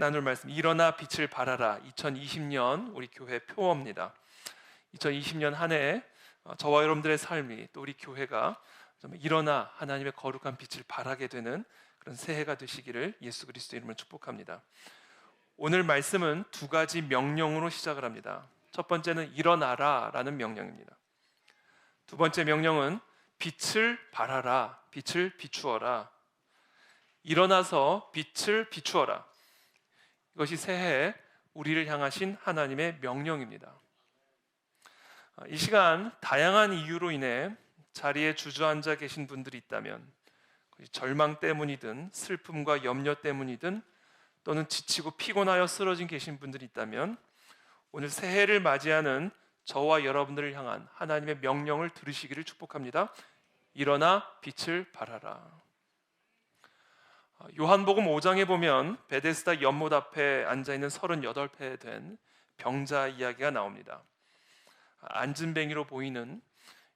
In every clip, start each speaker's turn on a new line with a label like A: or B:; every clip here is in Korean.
A: 나눌 말씀 일어나 빛을 발하라 2020년 우리 교회 표어입니다. 2020년 한 해 저와 여러분들의 삶이 또 우리 교회가 좀 일어나 하나님의 거룩한 빛을 발하게 되는 그런 새해가 되시기를 예수 그리스도 이름으로 축복합니다. 오늘 말씀은 두 가지 명령으로 시작을 합니다. 첫 번째는 일어나라 라는 명령입니다. 두 번째 명령은 빛을 발하라, 빛을 비추어라. 일어나서 빛을 비추어라. 이것이 새해에 우리를 향하신 하나님의 명령입니다. 이 시간 다양한 이유로 인해 자리에 주저앉아 계신 분들이 있다면 절망 때문이든 슬픔과 염려 때문이든 또는 지치고 피곤하여 쓰러진 계신 분들이 있다면 오늘 새해를 맞이하는 저와 여러분들을 향한 하나님의 명령을 들으시기를 축복합니다. 일어나 빛을 발하라. 요한복음 5장에 보면 베데스다 연못 앞에 앉아있는 38배 된 병자 이야기가 나옵니다. 안진뱅이로 보이는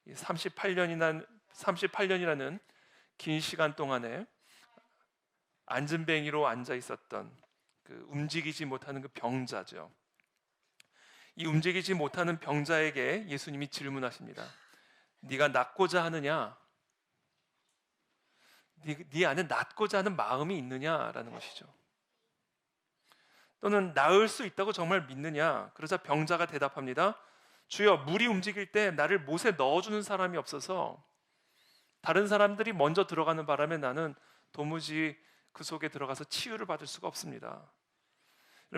A: 38년이라는 긴 시간 동안에 안진뱅이로 앉아 있었던 그 움직이지 못하는 그 병자죠. 이 움직이지 못하는 병자에게 예수님이 질문하십니다. 네가 낫고자 하느냐? 네 안에 낫고자 하는 마음이 있느냐라는 것이죠. 또는 나을 수 있다고 정말 믿느냐? 그러자 병자가 대답합니다. 주여, 물이 움직일 때 나를 못에 넣어주는 사람이 없어서 다른 사람들이 먼저 들어가는 바람에 나는 도무지 그 속에 들어가서 치유를 받을 수가 없습니다.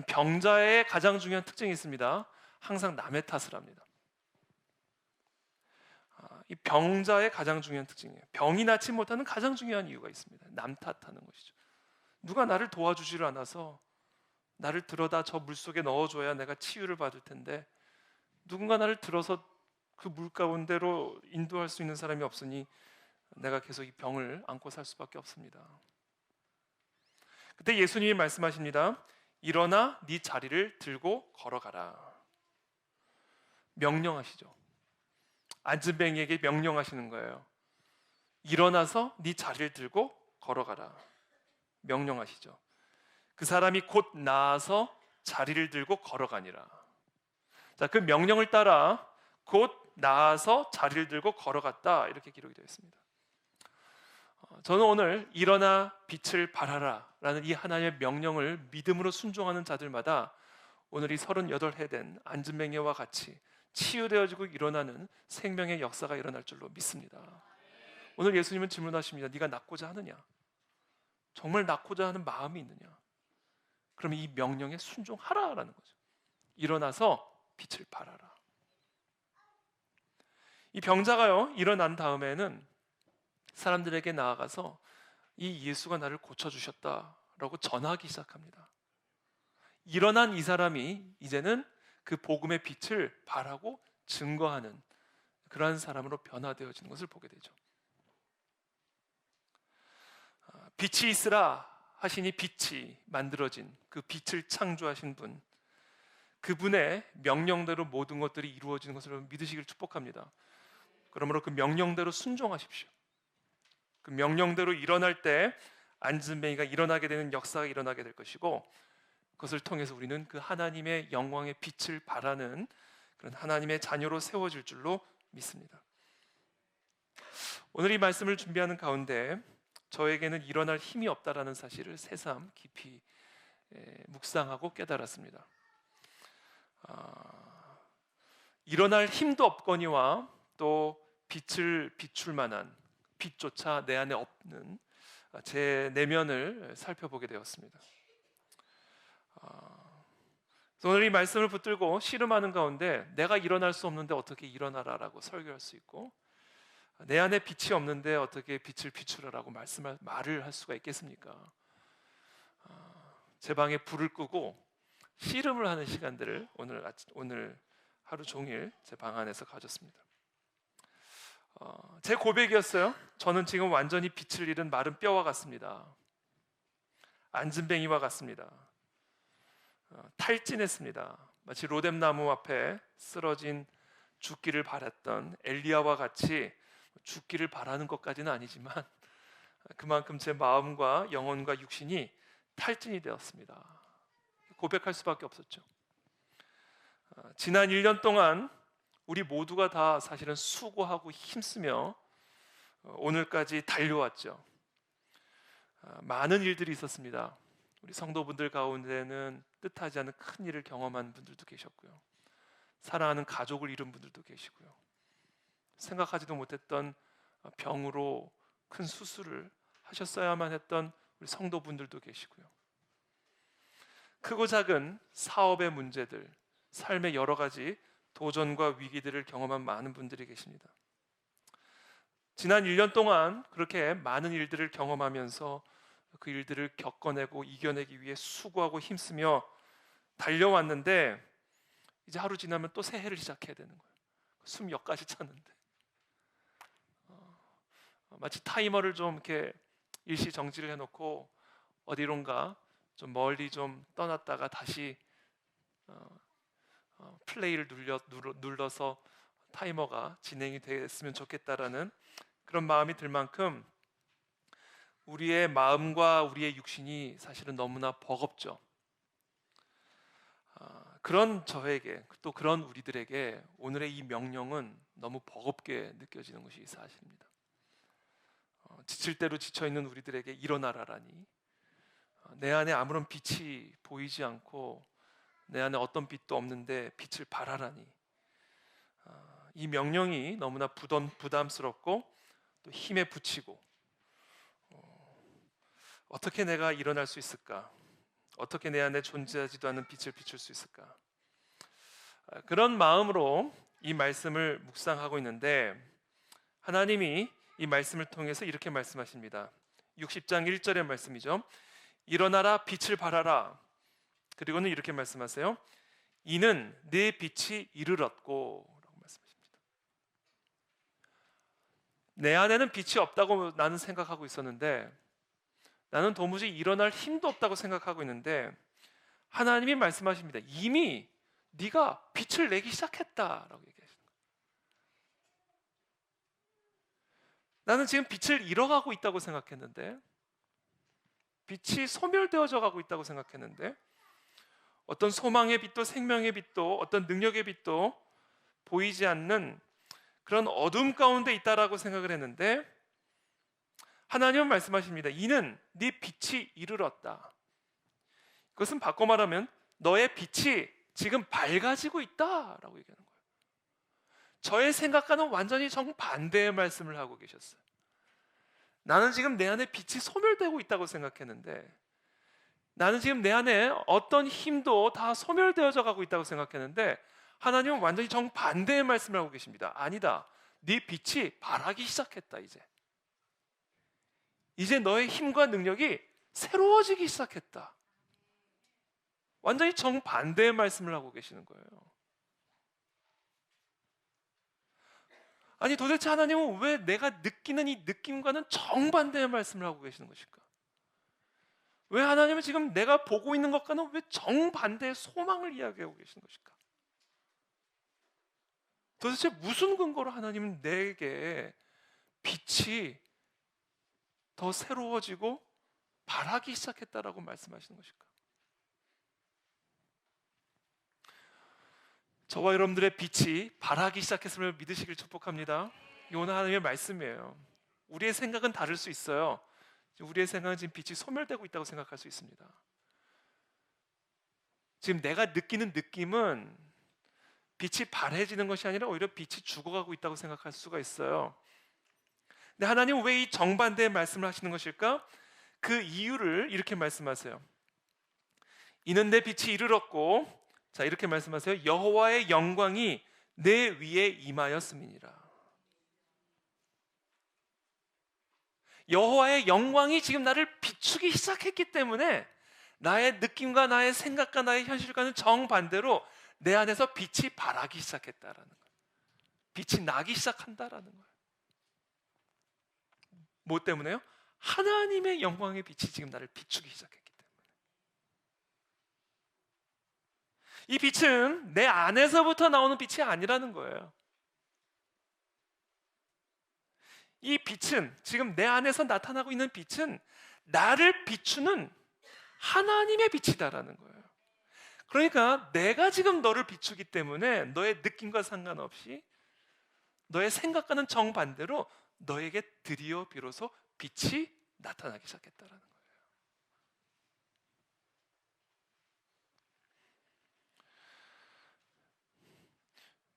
A: 병자의 가장 중요한 특징이 있습니다. 항상 남의 탓을 합니다. 이 병자의 가장 중요한 특징이에요. 병이 낫지 못하는 가장 중요한 이유가 있습니다. 남 탓하는 것이죠. 누가 나를 도와주지를 않아서 나를 들어다 저 물속에 넣어줘야 내가 치유를 받을 텐데 누군가 나를 들어서 그 물 가운데로 인도할 수 있는 사람이 없으니 내가 계속 이 병을 안고 살 수밖에 없습니다. 그때 예수님이 말씀하십니다. 일어나 네 자리를 들고 걸어가라. 명령하시죠. 안진뱅이에게 명령하시는 거예요. 일어나서 네 자리를 들고 걸어가라. 명령하시죠. 그 사람이 곧 나아서 자리를 들고 걸어가니라. 자, 그 명령을 따라 곧 나아서 자리를 들고 걸어갔다 이렇게 기록이 되어 있습니다. 저는 오늘 일어나 빛을 발하라 라는 이 하나님의 명령을 믿음으로 순종하는 자들마다 오늘 이 38해 된 안진뱅이와 같이 치유되어지고 일어나는 생명의 역사가 일어날 줄로 믿습니다. 오늘 예수님은 질문하십니다. 네가 낫고자 하느냐? 정말 낫고자 하는 마음이 있느냐? 그러면 이 명령에 순종하라라는 거죠. 일어나서 빛을 발하라. 이 병자가요 일어난 다음에는 사람들에게 나아가서 이 예수가 나를 고쳐주셨다라고 전하기 시작합니다. 일어난 이 사람이 이제는 그 복음의 빛을 발하고 증거하는 그러한 사람으로 변화되어지는 것을 보게 되죠. 빛이 있으라 하시니 빛이 만들어진 그 빛을 창조하신 분, 그분의 명령대로 모든 것들이 이루어지는 것을 믿으시길 축복합니다. 그러므로 그 명령대로 순종하십시오. 그 명령대로 일어날 때 안진뱅이가 일어나게 되는 역사가 일어나게 될 것이고 그것을 통해서 우리는 그 하나님의 영광의 빛을 발하는 그런 하나님의 자녀로 세워질 줄로 믿습니다. 오늘 이 말씀을 준비하는 가운데 저에게는 일어날 힘이 없다라는 사실을 새삼 깊이 묵상하고 깨달았습니다. 일어날 힘도 없거니와 또 빛을 비출 만한 빛조차 내 안에 없는 제 내면을 살펴보게 되었습니다. 오늘 이 말씀을 붙들고 씨름하는 가운데 내가 일어날 수 없는데 어떻게 일어나라라고 설교할 수 있고 내 안에 빛이 없는데 어떻게 빛을 비추라라고 말을 할 수가 있겠습니까? 제 방에 불을 끄고 씨름을 하는 시간들을 오늘 하루 종일 제 방 안에서 가졌습니다. 제 고백이었어요. 저는 지금 완전히 빛을 잃은 마른 뼈와 같습니다. 안진뱅이와 같습니다. 탈진했습니다. 마치 로뎀나무 앞에 쓰러진 죽기를 바랐던 엘리야와 같이 죽기를 바라는 것까지는 아니지만 그만큼 제 마음과 영혼과 육신이 탈진이 되었습니다. 고백할 수밖에 없었죠. 지난 1년 동안 우리 모두가 다 사실은 수고하고 힘쓰며 오늘까지 달려왔죠. 많은 일들이 있었습니다. 우리 성도분들 가운데는 뜻하지 않은 큰 일을 경험한 분들도 계셨고요. 사랑하는 가족을 잃은 분들도 계시고요. 생각하지도 못했던 병으로 큰 수술을 하셨어야만 했던 우리 성도분들도 계시고요. 크고 작은 사업의 문제들, 삶의 여러 가지 도전과 위기들을 경험한 많은 분들이 계십니다. 지난 1년 동안 그렇게 많은 일들을 경험하면서 그 일들을 겪어내고 이겨내기 위해 수고하고 힘쓰며 달려왔는데 이제 하루 지나면 또 새해를 시작해야 되는 거예요. 숨 몇 가지 찼는데 마치 타이머를 좀 이렇게 일시 정지를 해놓고 어디론가 좀 멀리 좀 떠났다가 다시 플레이를 눌러서 타이머가 진행이 됐으면 좋겠다라는 그런 마음이 들 만큼 우리의 마음과 우리의 육신이 사실은 너무나 버겁죠. 그런 저에게 또 그런 우리들에게 오늘의 이 명령은 너무 버겁게 느껴지는 것이 사실입니다. 지칠 대로 지쳐있는 우리들에게 일어나라라니, 내 안에 아무런 빛이 보이지 않고 내 안에 어떤 빛도 없는데 빛을 발하라니, 이 명령이 너무나 부담스럽고 또 힘에 부치고 어떻게 내가 일어날 수 있을까? 어떻게 내 안에 존재하지도 않는 빛을 비출 수 있을까? 그런 마음으로 이 말씀을 묵상하고 있는데 하나님이 이 말씀을 통해서 이렇게 말씀하십니다. 60장 1절의 말씀이죠. 일어나라 빛을 발하라. 그리고는 이렇게 말씀하세요. 이는 내 빛이 이르렀고 라고 말씀하십니다. 내 안에는 빛이 없다고 나는 생각하고 있었는데, 나는 도무지 일어날 힘도 없다고 생각하고 있는데 하나님이 말씀하십니다. 이미 네가 빛을 내기 시작했다라고 얘기하시는 거예요. 나는 지금 빛을 잃어가고 있다고 생각했는데, 빛이 소멸되어져 가고 있다고 생각했는데, 어떤 소망의 빛도 생명의 빛도 어떤 능력의 빛도 보이지 않는 그런 어둠 가운데 있다라고 생각을 했는데 하나님은 말씀하십니다. 이는 네 빛이 이르렀다. 그것은 바꿔 말하면 너의 빛이 지금 밝아지고 있다라고 얘기하는 거예요. 저의 생각과는 완전히 정반대의 말씀을 하고 계셨어요. 나는 지금 내 안에 빛이 소멸되고 있다고 생각했는데, 나는 지금 내 안에 어떤 힘도 다 소멸되어져 가고 있다고 생각했는데 하나님은 완전히 정반대의 말씀을 하고 계십니다. 아니다. 네 빛이 발하기 시작했다. 이제 너의 힘과 능력이 새로워지기 시작했다. 완전히 정반대의 말씀을 하고 계시는 거예요. 아니 도대체 하나님은 왜 내가 느끼는 이 느낌과는 정반대의 말씀을 하고 계시는 것일까? 왜 하나님은 지금 내가 보고 있는 것과는 왜 정반대의 소망을 이야기하고 계시는 것일까? 도대체 무슨 근거로 하나님은 내게 빛이 더 새로워지고 발하기 시작했다라고 말씀하시는 것일까? 저와 여러분들의 빛이 발하기 시작했음을 믿으시길 축복합니다. 이 오늘 하나님의 말씀이에요. 우리의 생각은 다를 수 있어요. 우리의 생각은 지금 빛이 소멸되고 있다고 생각할 수 있습니다. 지금 내가 느끼는 느낌은 빛이 발해지는 것이 아니라 오히려 빛이 죽어가고 있다고 생각할 수가 있어요. 근데 하나님은 왜 이 정반대의 말씀을 하시는 것일까? 그 이유를 이렇게 말씀하세요. 이는 내 빛이 이르렀고, 자 이렇게 말씀하세요. 여호와의 영광이 내 위에 임하였음이니라. 여호와의 영광이 지금 나를 비추기 시작했기 때문에 나의 느낌과 나의 생각과 나의 현실과는 정반대로 내 안에서 빛이 발하기 시작했다라는 거예요. 빛이 나기 시작한다라는 거예요. 뭐 때문에요? 하나님의 영광의 빛이 지금 나를 비추기 시작했기 때문에. 이 빛은 내 안에서부터 나오는 빛이 아니라는 거예요. 이 빛은, 지금 내 안에서 나타나고 있는 빛은 나를 비추는 하나님의 빛이다라는 거예요. 그러니까 내가 지금 너를 비추기 때문에 너의 느낌과 상관없이 너의 생각과는 정반대로 너에게 드디어 비로소 빛이 나타나기 시작했다라는 거예요.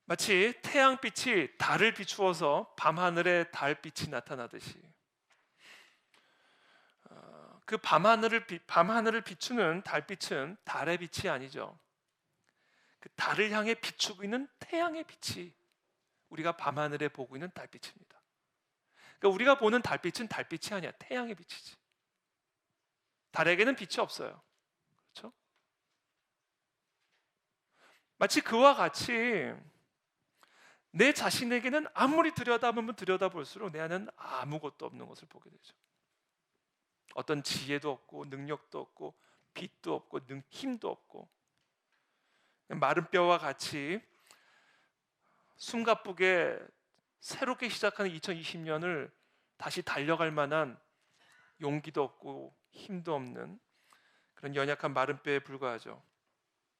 A: 마치 태양빛이 달을 비추어서 밤하늘에 달빛이 나타나듯이 그 밤하늘을 비추는 달빛은 달의 빛이 아니죠. 그 달을 향해 비추고 있는 태양의 빛이 우리가 밤하늘에 보고 있는 달빛입니다. 그러니까 우리가 보는 달빛은 달빛이 아니야. 태양의 빛이지. 달에게는 빛이 없어요. 그렇죠? 마치 그와 같이 내 자신에게는 아무리 들여다보면 들여다볼수록 내 안에는 아무것도 없는 것을 보게 되죠. 어떤 지혜도 없고 능력도 없고 빛도 없고 힘도 없고 마른 뼈와 같이 숨가쁘게 새롭게 시작하는 2020년을 다시 달려갈 만한 용기도 없고 힘도 없는 그런 연약한 마른 뼈에 불과하죠.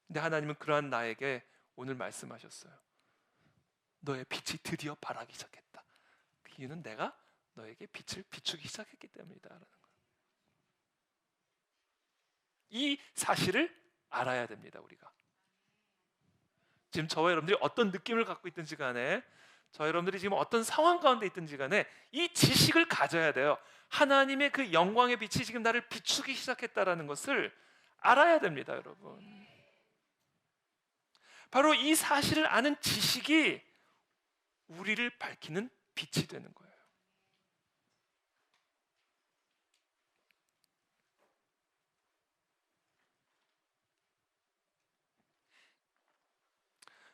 A: 근데 하나님은 그러한 나에게 오늘 말씀하셨어요. 너의 빛이 드디어 발하기 시작했다. 그 이유는 내가 너에게 빛을 비추기 시작했기 때문이다. 이 사실을 알아야 됩니다. 우리가 지금 저와 여러분들이 어떤 느낌을 갖고 있든지 간에 저와 여러분들이 지금 어떤 상황 가운데 있든지 간에 이 지식을 가져야 돼요. 하나님의 그 영광의 빛이 지금 나를 비추기 시작했다라는 것을 알아야 됩니다. 여러분, 바로 이 사실을 아는 지식이 우리를 밝히는 빛이 되는 거예요.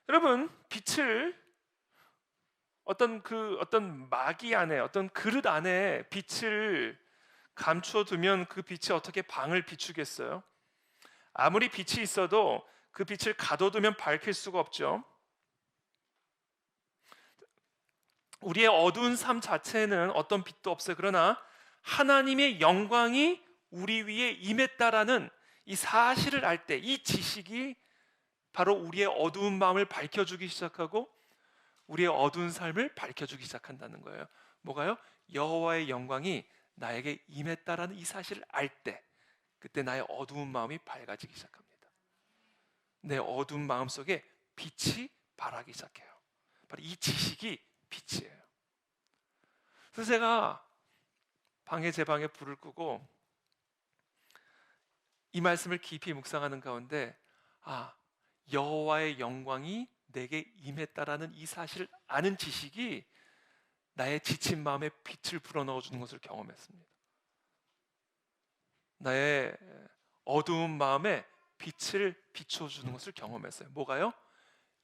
A: 여러분, 빛을 어떤 마기 안에, 어떤 그릇 안에 빛을 감추어 두면 그 빛이 어떻게 방을 비추겠어요? 아무리 빛이 있어도 그 빛을 가둬두면 밝힐 수가 없죠. 우리의 어두운 삶 자체에는 어떤 빛도 없어요. 그러나 하나님의 영광이 우리 위에 임했다라는 이 사실을 알 때, 이 지식이 바로 우리의 어두운 마음을 밝혀주기 시작하고 우리의 어두운 삶을 밝혀주기 시작한다는 거예요. 뭐가요? 여호와의 영광이 나에게 임했다라는 이 사실을 알 때, 그때 나의 어두운 마음이 밝아지기 시작합니다. 내 어두운 마음 속에 빛이 발하기 시작해요. 바로 이 지식이 빛이에요. 그래서 제가 제 방에 불을 끄고 이 말씀을 깊이 묵상하는 가운데 여호와의 영광이 내게 임했다라는 이 사실을 아는 지식이 나의 지친 마음에 빛을 불어넣어 주는 것을 경험했습니다. 나의 어두운 마음에 빛을 비춰주는 것을 경험했어요. 뭐가요?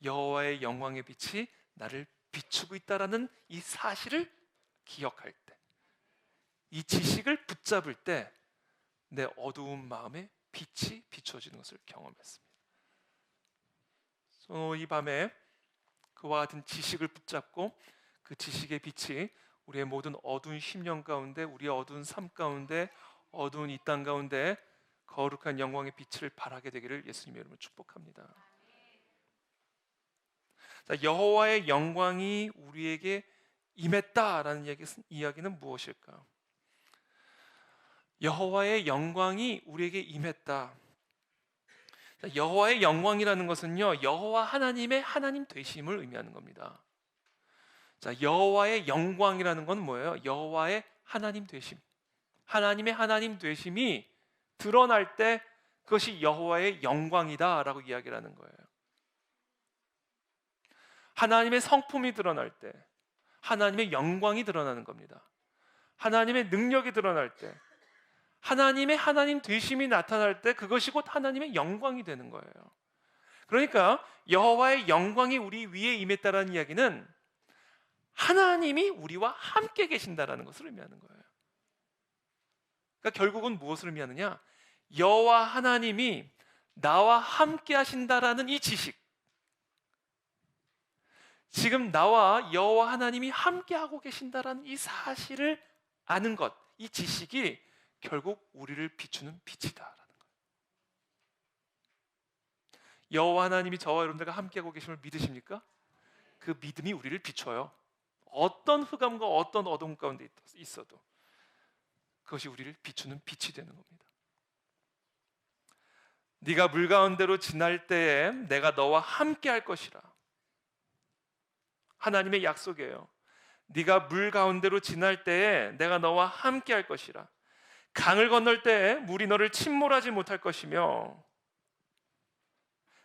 A: 여호와의 영광의 빛이 나를 비추고 있다라는 이 사실을 기억할 때, 이 지식을 붙잡을 때 내 어두운 마음에 빛이 비춰지는 것을 경험했습니다. 이 밤에 그와 같은 지식을 붙잡고 그 지식의 빛이 우리의 모든 어두운 심령 가운데, 우리의 어두운 삶 가운데, 어두운 이 땅 가운데 거룩한 영광의 빛을 발하게 되기를 예수님의 이름으로 축복합니다. 자, 여호와의 영광이 우리에게 임했다라는 이야기는 무엇일까? 여호와의 영광이 우리에게 임했다. 자, 여호와의 영광이라는 것은요, 여호와 하나님의 하나님 되심을 의미하는 겁니다. 자, 여호와의 영광이라는 건 뭐예요? 여호와의 하나님 되심, 하나님의 하나님 되심이 드러날 때 그것이 여호와의 영광이다라고 이야기를 하는 거예요. 하나님의 성품이 드러날 때 하나님의 영광이 드러나는 겁니다. 하나님의 능력이 드러날 때, 하나님의 하나님 되심이 나타날 때 그것이 곧 하나님의 영광이 되는 거예요. 그러니까 여호와의 영광이 우리 위에 임했다라는 이야기는 하나님이 우리와 함께 계신다라는 것을 의미하는 거예요. 그러니까 결국은 무엇을 의미하느냐? 여호와 하나님이 나와 함께 하신다라는 이 지식, 지금 나와 여호와 하나님이 함께 하고 계신다라는 이 사실을 아는 것, 이 지식이 결국 우리를 비추는 빛이다라는 거예요. 여호와 하나님이 저와 여러분들과 함께하고 계심을 믿으십니까? 그 믿음이 우리를 비춰요. 어떤 흑암과 어떤 어둠 가운데 있어도 그것이 우리를 비추는 빛이 되는 겁니다. 네가 물 가운데로 지날 때에 내가 너와 함께 할 것이라. 하나님의 약속이에요. 네가 물 가운데로 지날 때에 내가 너와 함께 할 것이라. 강을 건널 때에 물이 너를 침몰하지 못할 것이며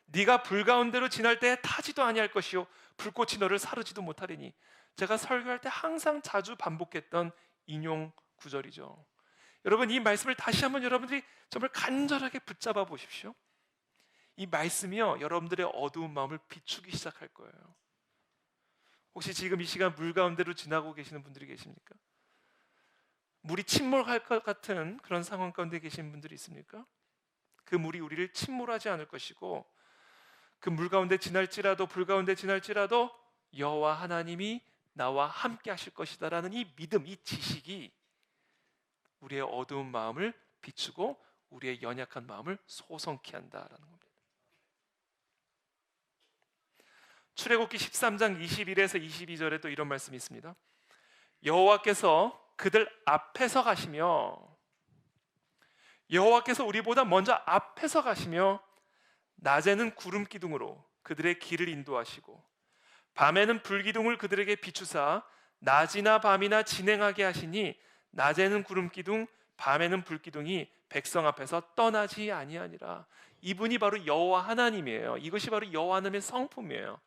A: 네가 불 가운데로 지날 때에 타지도 아니할 것이요 불꽃이 너를 사르지도 못하리니. 제가 설교할 때 항상 자주 반복했던 인용 구절이죠. 여러분, 이 말씀을 다시 한번 여러분들이 정말 간절하게 붙잡아 보십시오. 이 말씀이요, 여러분들의 어두운 마음을 비추기 시작할 거예요. 혹시 지금 이 시간 물 가운데로 지나고 계시는 분들이 계십니까? 물이 침몰할 것 같은 그런 상황 가운데 계신 분들이 있습니까? 그 물이 우리를 침몰하지 않을 것이고 그 물 가운데 지날지라도 불 가운데 지날지라도 여호와 하나님이 나와 함께 하실 것이다라는 이 믿음, 이 지식이 우리의 어두운 마음을 비추고 우리의 연약한 마음을 소성케 한다라는 겁니다. 출애굽기 13장 21에서 22절에 또 이런 말씀이 있습니다. 여호와께서 그들 앞에서 가시며, 여호와께서 우리보다 먼저 앞에서 가시며 낮에는 구름 기둥으로 그들의 길을 인도하시고 밤에는 불기둥을 그들에게 비추사 낮이나 밤이나 진행하게 하시니 낮에는 구름 기둥 밤에는 불기둥이 백성 앞에서 떠나지 아니하니라. 이분이 바로 여호와 하나님이에요. 이것이 바로 여호와 하나님의 성품이에요.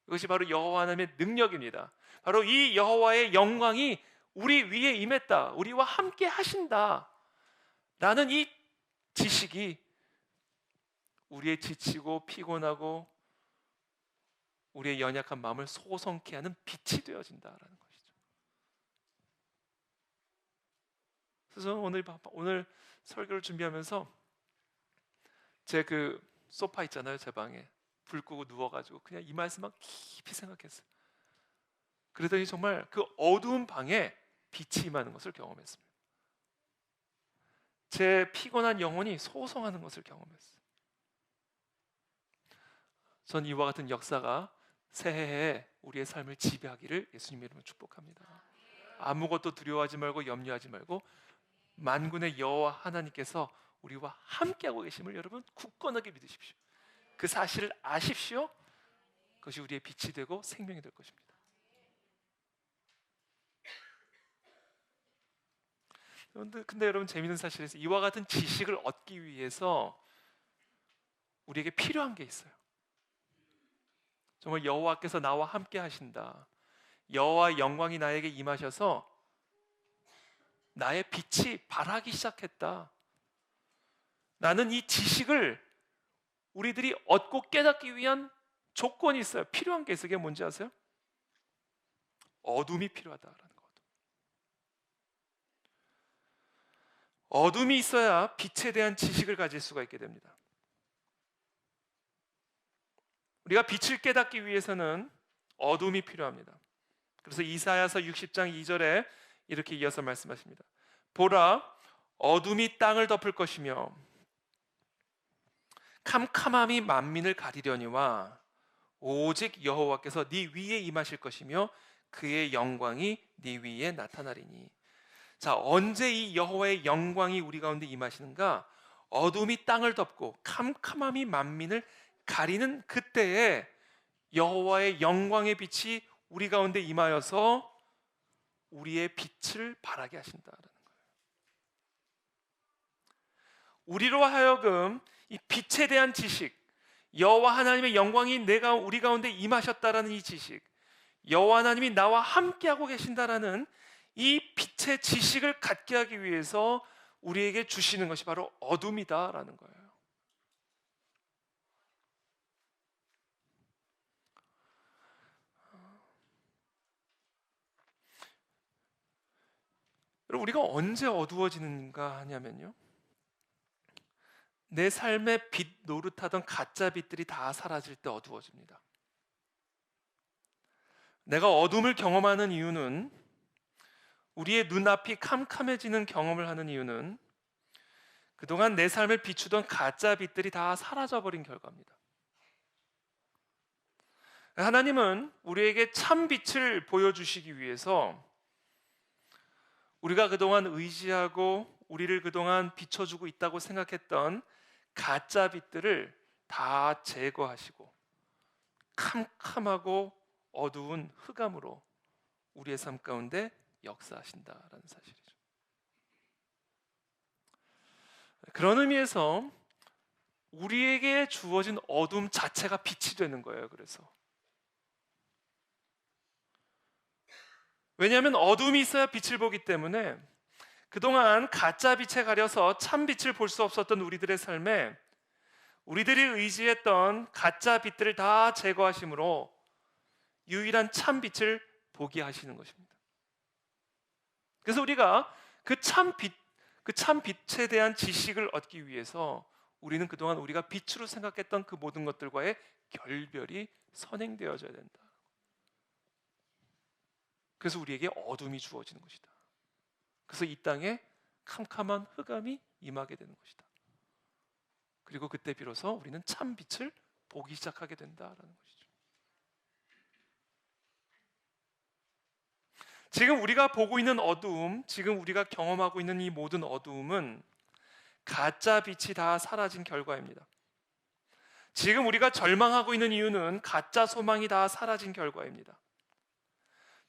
A: 이것이 바로 여호와 하나님의 능력입니다. 바로 이 여호와의 영광이 우리 위에 임했다, 우리와 함께 하신다 라는 이 지식이 우리의 지치고 피곤하고 우리의 연약한 마음을 소성케 하는 빛이 되어진다라는 것이죠. 그래서 오늘 설교를 준비하면서 제 그 소파 있잖아요, 제 방에 불 끄고 누워가지고 그냥 이 말씀만 깊이 생각했어요. 그러더니 정말 그 어두운 방에 빛이 임하는 것을 경험했습니다. 제 피곤한 영혼이 소성하는 것을 경험했어요. 전 이와 같은 역사가 새해에 우리의 삶을 지배하기를 예수님의 이름으로 축복합니다. 아무것도 두려워하지 말고 염려하지 말고 만군의 여호와 하나님께서 우리와 함께하고 계심을 여러분 굳건하게 믿으십시오. 그 사실을 아십시오. 그것이 우리의 빛이 되고 생명이 될 것입니다. 근데 여러분, 재미있는 사실에서 이와 같은 지식을 얻기 위해서 우리에게 필요한 게 있어요. 정말 여호와께서 나와 함께 하신다, 여호와의 영광이 나에게 임하셔서 나의 빛이 발하기 시작했다, 나는 이 지식을 우리들이 얻고 깨닫기 위한 조건이 있어요. 필요한 게 있어요. 그게 뭔지 아세요? 어둠이 필요하다라는 것. 어둠이 있어야 빛에 대한 지식을 가질 수가 있게 됩니다. 우리가 빛을 깨닫기 위해서는 어둠이 필요합니다. 그래서 이사야서 60장 2절에 이렇게 이어서 말씀하십니다. 보라, 어둠이 땅을 덮을 것이며 캄캄함이 만민을 가리려니와 오직 여호와께서 네 위에 임하실 것이며 그의 영광이 네 위에 나타나리니. 자, 언제 이 여호와의 영광이 우리 가운데 임하시는가? 어둠이 땅을 덮고 캄캄함이 만민을 가리는 그때에 여호와의 영광의 빛이 우리 가운데 임하여서 우리의 빛을 발하게 하신다라는 거예요. 우리로 하여금 이 빛에 대한 지식, 여호와 하나님의 영광이 우리 가운데 임하셨다라는 이 지식, 여호와 하나님이 나와 함께하고 계신다라는 이 빛의 지식을 갖게 하기 위해서 우리에게 주시는 것이 바로 어둠이다라는 거예요. 여러분, 우리가 언제 어두워지는가 하냐면요, 내 삶의 빛 노릇하던 가짜 빛들이 다 사라질 때 어두워집니다. 내가 어둠을 경험하는 이유는, 우리의 눈앞이 캄캄해지는 경험을 하는 이유는 그동안 내 삶을 비추던 가짜 빛들이 다 사라져버린 결과입니다. 하나님은 우리에게 참 빛을 보여주시기 위해서 우리가 그동안 의지하고 우리를 그동안 비춰주고 있다고 생각했던 가짜 빛들을 다 제거하시고 캄캄하고 어두운 흑암으로 우리의 삶 가운데 역사하신다라는 사실이죠. 그런 의미에서 우리에게 주어진 어둠 자체가 빛이 되는 거예요. 그래서 왜냐하면 어둠이 있어야 빛을 보기 때문에 그동안 가짜 빛에 가려서 참 빛을 볼 수 없었던 우리들의 삶에 우리들이 의지했던 가짜 빛들을 다 제거하심으로 유일한 참 빛을 보게 하시는 것입니다. 그래서 우리가 그 참 빛에 대한 지식을 얻기 위해서 우리는 그동안 우리가 빛으로 생각했던 그 모든 것들과의 결별이 선행되어져야 된다. 그래서 우리에게 어둠이 주어지는 것이다. 그래서 이 땅에 캄캄한 흑암이 임하게 되는 것이다. 그리고 그때 비로소 우리는 참 빛을 보기 시작하게 된다라는 것이죠. 지금 우리가 보고 있는 어두움, 지금 우리가 경험하고 있는 이 모든 어두움은 가짜 빛이 다 사라진 결과입니다. 지금 우리가 절망하고 있는 이유는 가짜 소망이 다 사라진 결과입니다.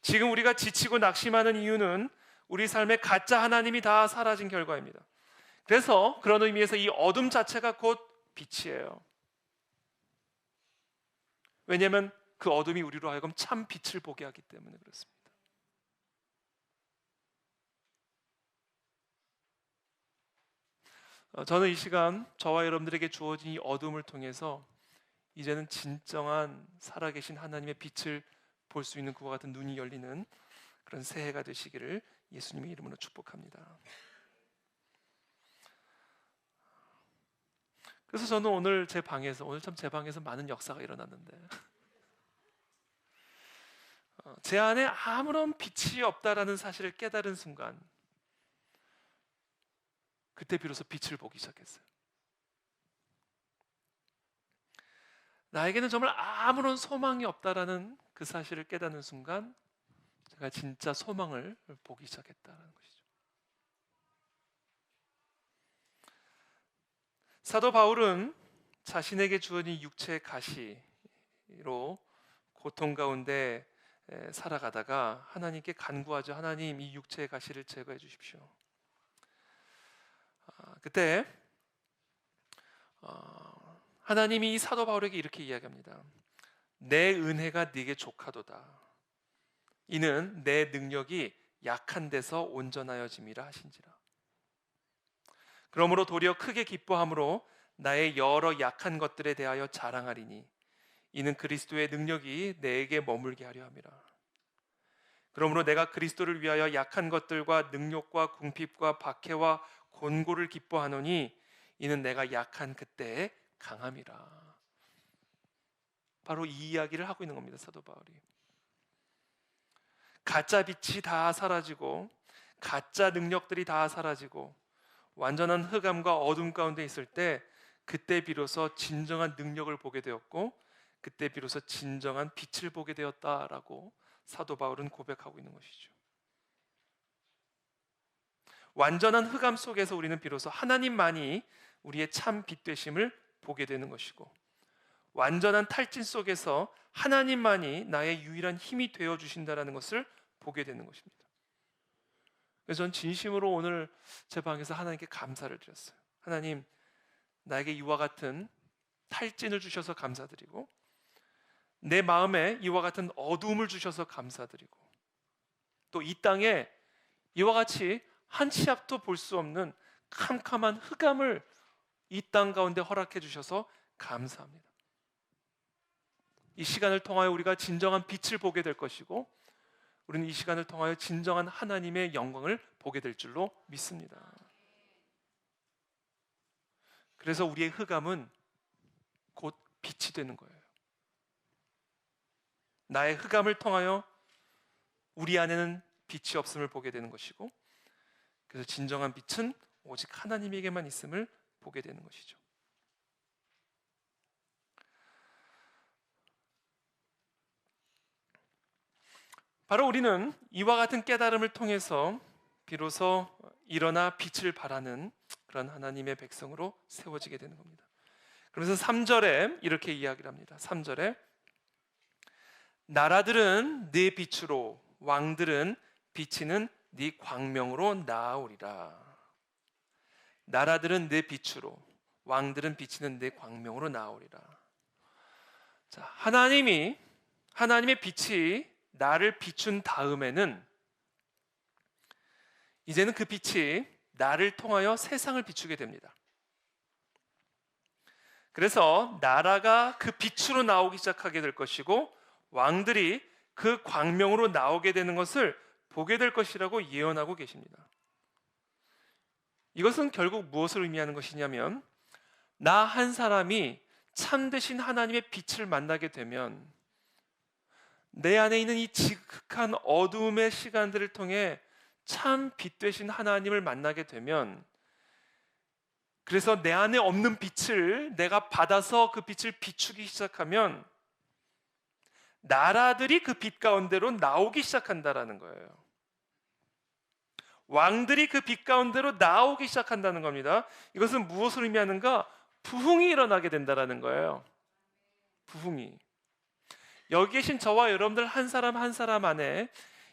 A: 지금 우리가 지치고 낙심하는 이유는 우리 삶에 가짜 하나님이 다 사라진 결과입니다. 그래서 그런 의미에서 이 어둠 자체가 곧 빛이에요. 왜냐하면 그 어둠이 우리로 하여금 참 빛을 보게 하기 때문에 그렇습니다. 저는 이 시간 저와 여러분들에게 주어진 이 어둠을 통해서 이제는 진정한 살아계신 하나님의 빛을 볼 수 있는 그와 같은 눈이 열리는 그런 새해가 되시기를 예수님의 이름으로 축복합니다. 그래서 저는 오늘 제 방에서 많은 역사가 일어났는데 제 안에 아무런 빛이 없다라는 사실을 깨달은 순간 그때 비로소 빛을 보기 시작했어요. 나에게는 정말 아무런 소망이 없다라는 그 사실을 깨닫는 순간 제가 진짜 소망을 보기 시작했다는 것이죠. 사도 바울은 자신에게 주어진 육체의 가시로 고통 가운데 살아가다가 하나님께 간구하죠. 하나님, 이 육체의 가시를 제거해 주십시오. 그때 하나님이 이 사도 바울에게 이렇게 이야기합니다. 내 은혜가 네게 족하도다. 이는 내 능력이 약한 데서 온전하여짐이라 하신지라. 그러므로 도리어 크게 기뻐함으로 나의 여러 약한 것들에 대하여 자랑하리니 이는 그리스도의 능력이 내게 머물게 하려 함이라. 그러므로 내가 그리스도를 위하여 약한 것들과 능욕과 궁핍과 박해와 곤고를 기뻐하노니 이는 내가 약한 그때에 강함이라. 바로 이 이야기를 하고 있는 겁니다. 사도 바울이. 가짜 빛이 다 사라지고 가짜 능력들이 다 사라지고 완전한 흑암과 어둠 가운데 있을 때 그때 비로소 진정한 능력을 보게 되었고 그때 비로소 진정한 빛을 보게 되었다라고 사도 바울은 고백하고 있는 것이죠. 완전한 흑암 속에서 우리는 비로소 하나님만이 우리의 참 빛 되심을 보게 되는 것이고 완전한 탈진 속에서 하나님만이 나의 유일한 힘이 되어 주신다라는 것을 보게 되는 것입니다. 그래서 전 진심으로 오늘 제 방에서 하나님께 감사를 드렸어요. 하나님, 나에게 이와 같은 탈진을 주셔서 감사드리고 내 마음에 이와 같은 어두움을 주셔서 감사드리고 또 이 땅에 이와 같이 한 치 앞도 볼 수 없는 캄캄한 흑암을 이 땅 가운데 허락해 주셔서 감사합니다. 이 시간을 통하여 우리가 진정한 빛을 보게 될 것이고 우리는 이 시간을 통하여 진정한 하나님의 영광을 보게 될 줄로 믿습니다. 그래서 우리의 흑암은 곧 빛이 되는 거예요. 나의 흑암을 통하여 우리 안에는 빛이 없음을 보게 되는 것이고 그래서 진정한 빛은 오직 하나님에게만 있음을 보게 되는 것이죠. 바로 우리는 이와 같은 깨달음을 통해서 비로소 일어나 빛을 발하는 그런 하나님의 백성으로 세워지게 되는 겁니다. 그래서 3절에 이렇게 이야기를 합니다. 3절에 나라들은 네 빛으로 왕들은 비치는 네 광명으로 나아오리라. 나라들은 네 빛으로 왕들은 비치는 네 광명으로 나아오리라. 자, 하나님의 빛이 나를 비춘 다음에는 이제는 그 빛이 나를 통하여 세상을 비추게 됩니다. 그래서 나라가 그 빛으로 나오기 시작하게 될 것이고 왕들이 그 광명으로 나오게 되는 것을 보게 될 것이라고 예언하고 계십니다. 이것은 결국 무엇을 의미하는 것이냐면 나 한 사람이 참되신 하나님의 빛을 만나게 되면 내 안에 있는 이 지극한 어두움의 시간들을 통해 참 빛 되신 하나님을 만나게 되면, 그래서 내 안에 없는 빛을 내가 받아서 그 빛을 비추기 시작하면 나라들이 그 빛 가운데로 나오기 시작한다라는 거예요. 왕들이 그 빛 가운데로 나오기 시작한다는 겁니다. 이것은 무엇을 의미하는가? 부흥이 일어나게 된다라는 거예요. 부흥이. 여기 계신 저와 여러분들 한 사람 한 사람 안에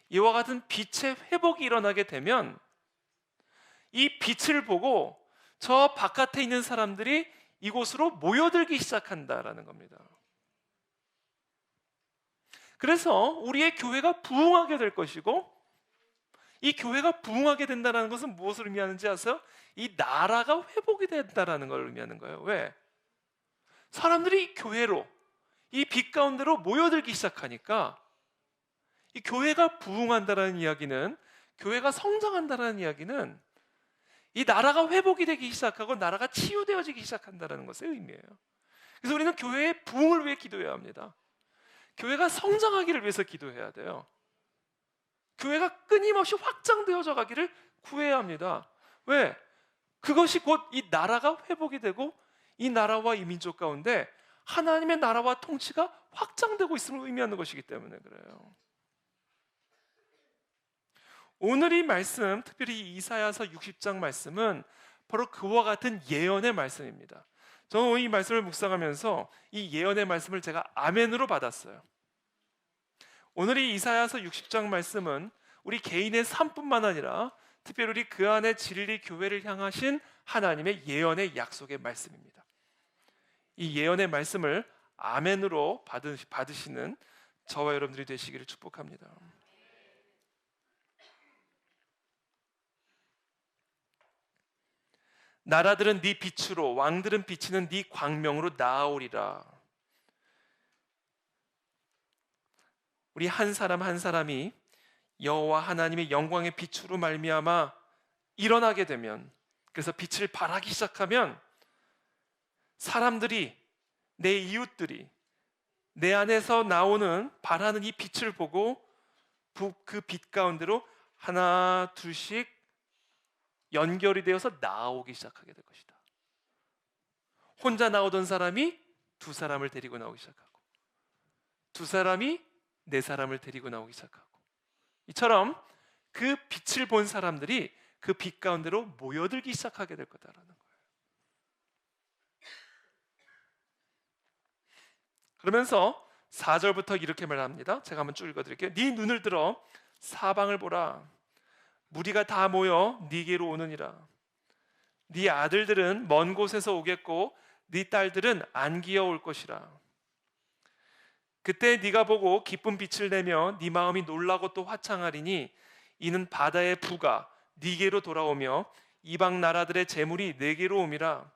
A: 이와 같은 빛의 회복이 일어나게 되면 이 빛을 보고 저 바깥에 있는 사람들이 이곳으로 모여들기 시작한다라는 겁니다. 그래서 우리의 교회가 부흥하게 될 것이고, 이 교회가 부흥하게 된다는 것은 무엇을 의미하는지 아세요? 이 나라가 회복이 된다는 걸 의미하는 거예요. 왜? 사람들이 이 교회로, 이 빛 가운데로 모여들기 시작하니까 이 교회가 부흥한다는 이야기는, 교회가 성장한다는 이야기는 이 나라가 회복이 되기 시작하고 나라가 치유되어지기 시작한다는 것의 의미예요. 그래서 우리는 교회의 부흥을 위해 기도해야 합니다. 교회가 성장하기를 위해서 기도해야 돼요. 교회가 끊임없이 확장되어져 가기를 구해야 합니다. 왜? 그것이 곧 이 나라가 회복이 되고 이 나라와 이 민족 가운데 하나님의 나라와 통치가 확장되고 있음을 의미하는 것이기 때문에 그래요. 오늘 이 말씀, 특별히 이사야서 60장 말씀은 바로 그와 같은 예언의 말씀입니다. 저는 이 말씀을 묵상하면서 이 예언의 말씀을 제가 아멘으로 받았어요. 오늘 이 이사야서 60장 말씀은 우리 개인의 삶뿐만 아니라 특별히 우리 그 안에 진리 교회를 향하신 하나님의 예언의 약속의 말씀입니다. 이 예언의 말씀을 아멘으로 받으시는 저와 여러분들이 되시기를 축복합니다. 나라들은 네 빛으로 왕들은 비치는 네 광명으로 나아오리라. 우리 한 사람 한 사람이 여호와 하나님의 영광의 빛으로 말미암아 일어나게 되면, 그래서 빛을 발하기 시작하면 사람들이, 내 이웃들이 내 안에서 나오는 발하는 이 빛을 보고 그 빛 가운데로 하나 둘씩 연결이 되어서 나오기 시작하게 될 것이다. 혼자 나오던 사람이 두 사람을 데리고 나오기 시작하고, 두 사람이 네 사람을 데리고 나오기 시작하고, 이처럼 그 빛을 본 사람들이 그 빛 가운데로 모여들기 시작하게 될 거다라는 거예요. 그러면서 4절부터 이렇게 말합니다. 제가 한번 쭉 읽어드릴게요. 네 눈을 들어 사방을 보라. 무리가 다 모여 네게로 오느니라. 네 아들들은 먼 곳에서 오겠고 네 딸들은 안기어 올 것이라. 그때 네가 보고 기쁜 빛을 내며 네 마음이 놀라고 또 화창하리니 이는 바다의 부가 네게로 돌아오며 이방 나라들의 재물이 네게로 옴이라.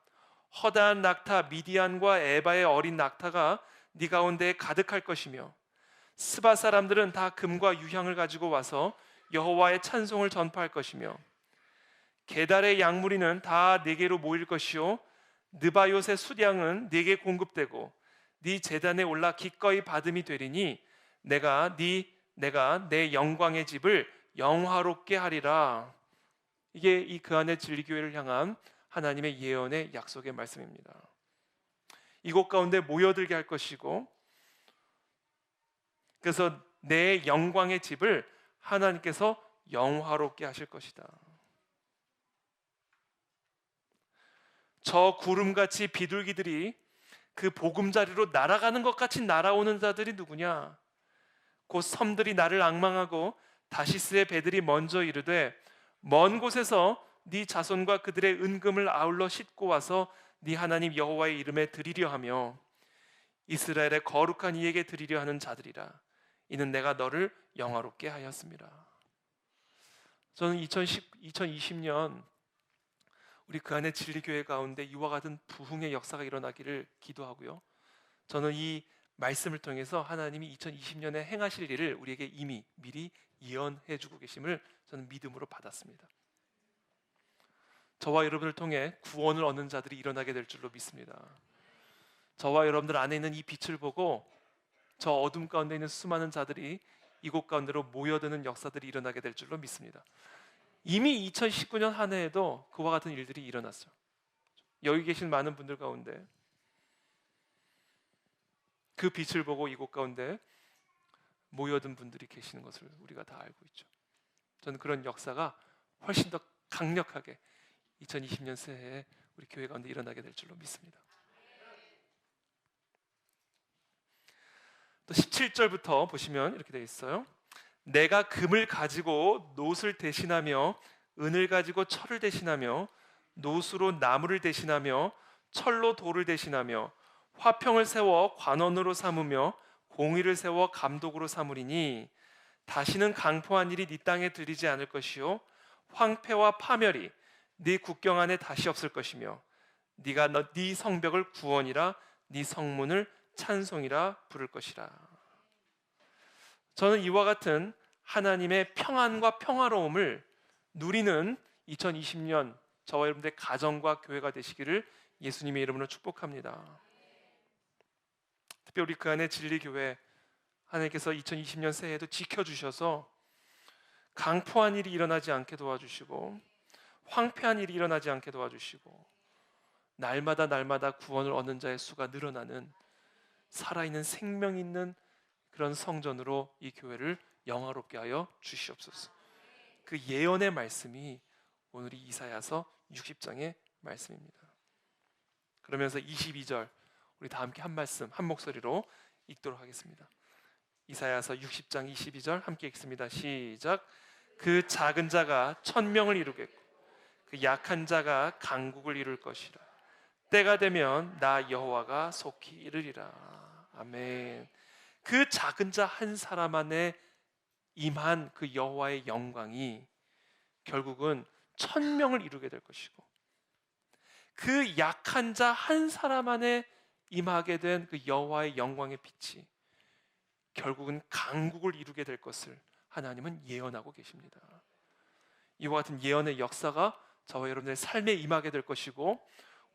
A: 허다한 낙타 미디안과 에바의 어린 낙타가 네 가운데에 가득할 것이며 스바 사람들은 다 금과 유향을 가지고 와서 여호와의 찬송을 전파할 것이며 게달의 양무리는 다 네게로 모일 것이요 느바요의 수량은 네게 공급되고 네 제단에 올라 기꺼이 받음이 되리니 내가 내 영광의 집을 영화롭게 하리라. 이게 이 그 안의 진리교회를 향한 하나님의 예언의 약속의 말씀입니다. 이곳 가운데 모여들게 할 것이고, 그래서 내 영광의 집을 하나님께서 영화롭게 하실 것이다. 저 구름같이 비둘기들이 그 보금자리로 날아가는 것 같이 날아오는 자들이 누구냐? 곧 섬들이 나를 앙망하고 다시스의 배들이 먼저 이르되 먼 곳에서 네 자손과 그들의 은금을 아울러 싣고 와서 네 하나님 여호와의 이름에 드리려 하며 이스라엘의 거룩한 이에게 드리려 하는 자들이라. 이는 내가 너를 영화롭게 하였습니다. 저는 2020년 우리 그 안에 진리교회 가운데 이와 같은 부흥의 역사가 일어나기를 기도하고요. 저는 이 말씀을 통해서 하나님이 2020년에 행하실 일을 우리에게 이미 미리 예언해 주고 계심을 저는 믿음으로 받았습니다. 저와 여러분을 통해 구원을 얻는 자들이 일어나게 될 줄로 믿습니다. 저와 여러분들 안에 있는 이 빛을 보고 저 어둠 가운데 있는 수많은 자들이 이곳 가운데로 모여드는 역사들이 일어나게 될 줄로 믿습니다. 이미 2019년 한 해에도 그와 같은 일들이 일어났어요. 여기 계신 많은 분들 가운데 그 빛을 보고 이곳 가운데 모여든 분들이 계시는 것을 우리가 다 알고 있죠. 저는 그런 역사가 훨씬 더 강력하게 2020년 새해에 우리 교회 가운데 일어나게 될 줄로 믿습니다. 또 17절부터 보시면 이렇게 되어 있어요. 내가 금을 가지고 놋을 대신하며 은을 가지고 철을 대신하며 놋으로 나무를 대신하며 철로 돌을 대신하며 화평을 세워 관원으로 삼으며 공의를 세워 감독으로 삼으리니 다시는 강포한 일이 네 땅에 들이지 않을 것이요 황폐와 파멸이 네 국경 안에 다시 없을 것이며 네가 네 성벽을 구원이라 네 성문을 찬송이라 부를 것이라. 저는 이와 같은 하나님의 평안과 평화로움을 누리는 2020년 저와 여러분들의 가정과 교회가 되시기를 예수님의 이름으로 축복합니다. 특별히 우리 그 안에 진리교회 하나님께서 2020년 새해에도 지켜주셔서 강포한 일이 일어나지 않게 도와주시고 황폐한 일이 일어나지 않게 도와주시고 날마다 구원을 얻는 자의 수가 늘어나는 살아있는 생명 있는 그런 성전으로 이 교회를 영화롭게 하여 주시옵소서. 그 예언의 말씀이 오늘이 이사야서 60장의 말씀입니다. 그러면서 22절 우리 다 함께 한 말씀 한 목소리로 읽도록 하겠습니다. 이사야서 60장 22절 함께 읽습니다. 시작. 그 작은 자가 1000명을 이루겠고 그 약한 자가 강국을 이룰 것이라. 때가 되면 나 여호와가 속히 이르리라. 아멘. 그 작은 자 한 사람 안에 임한 그 여호와의 영광이 결국은 1000명을 이루게 될 것이고 그 약한 자 한 사람 안에 임하게 된 그 여호와의 영광의 빛이 결국은 강국을 이루게 될 것을 하나님은 예언하고 계십니다. 이와 같은 예언의 역사가 저와 여러분의 삶에 임하게 될 것이고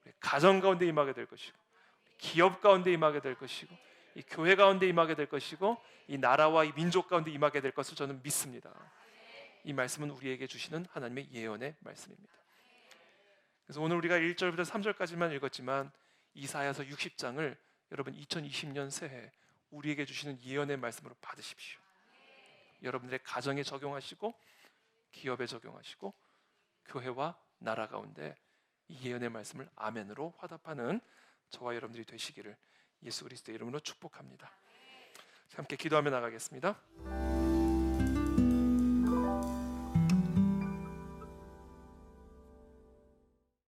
A: 우리 가정 가운데 임하게 될 것이고 기업 가운데 임하게 될 것이고 이 교회 가운데 임하게 될 것이고 이 나라와 이 민족 가운데 임하게 될 것을 저는 믿습니다. 이 말씀은 우리에게 주시는 하나님의 예언의 말씀입니다. 그래서 오늘 우리가 1절부터 3절까지만 읽었지만 이사야서 60장을 여러분 2020년 새해 우리에게 주시는 예언의 말씀으로 받으십시오. 여러분들의 가정에 적용하시고 기업에 적용하시고 교회와 나라 가운데 이 예언의 말씀을 아멘으로 화답하는 저와 여러분들이 되시기를 예수 그리스도의 이름으로 축복합니다. 함께 기도하며 나가겠습니다.